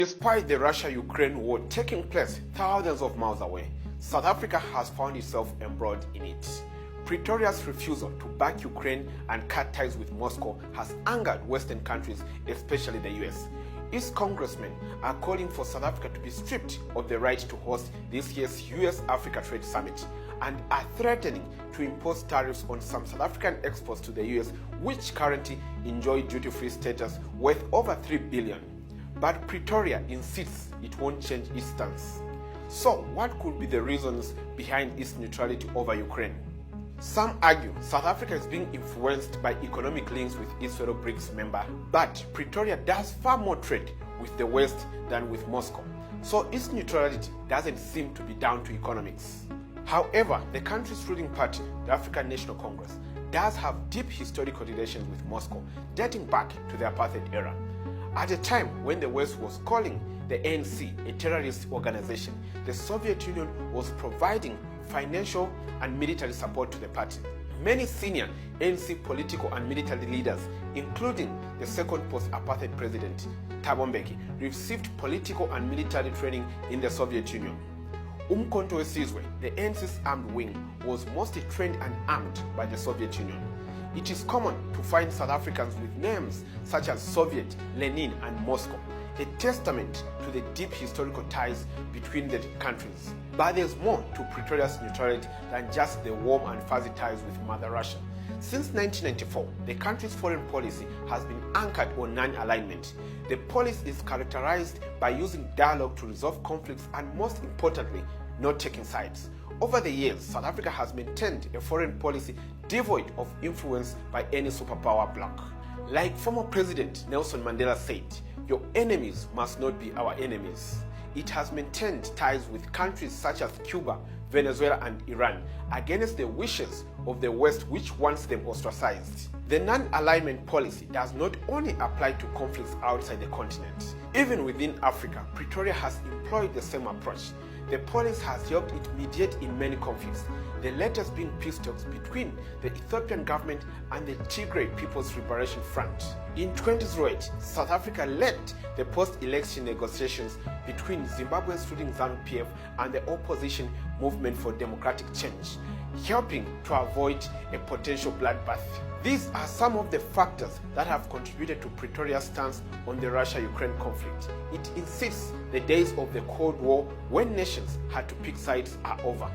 Despite the Russia-Ukraine war taking place thousands of miles away, South Africa has found itself embroiled in it. Pretoria's refusal to back Ukraine and cut ties with Moscow has angered Western countries, especially the US. Its congressmen are calling for South Africa to be stripped of the right to host this year's US-Africa Trade Summit and are threatening to impose tariffs on some South African exports to the US, which currently enjoy duty-free status worth over $3 billion. But Pretoria insists it won't change its stance. So what could be the reasons behind its neutrality over Ukraine? Some argue South Africa is being influenced by economic links with its fellow BRICS member, but Pretoria does far more trade with the West than with Moscow, so its neutrality doesn't seem to be down to economics. However, the country's ruling party, the African National Congress, does have deep historical relations with Moscow, dating back to the apartheid era. At a time when the West was calling the ANC a terrorist organization, the Soviet Union was providing financial and military support to the party. Many senior ANC political and military leaders, including the second post-apartheid president, Thabo Mbeki, received political and military training in the Soviet Union. Umkhonto we Sizwe, the ANC's armed wing, was mostly trained and armed by the Soviet Union. It is common to find South Africans with names such as Soviet, Lenin, and Moscow, a testament to the deep historical ties between the countries. But there's more to Pretoria's neutrality than just the warm and fuzzy ties with Mother Russia. Since 1994, the country's foreign policy has been anchored on non-alignment. The policy is characterized by using dialogue to resolve conflicts and, most importantly, not taking sides. Over the years, South Africa has maintained a foreign policy devoid of influence by any superpower bloc. Like former President Nelson Mandela said, "Your enemies must not be our enemies." It has maintained ties with countries such as Cuba, Venezuela, and Iran against the wishes of the West, which wants them ostracized. The non-alignment policy does not only apply to conflicts outside the continent. Even within Africa, Pretoria has employed the same approach. The policy has helped it mediate in many conflicts, the latest being peace talks between the Ethiopian government and the Tigray People's Liberation Front. In 2008, South Africa led the post-election negotiations between Zimbabwe's ruling ZANU-PF and the opposition Movement for Democratic Change, helping to avoid a potential bloodbath. These are some of the factors that have contributed to Pretoria's stance on the Russia-Ukraine conflict. It insists the days of the Cold War, when nations had to pick sides, are over.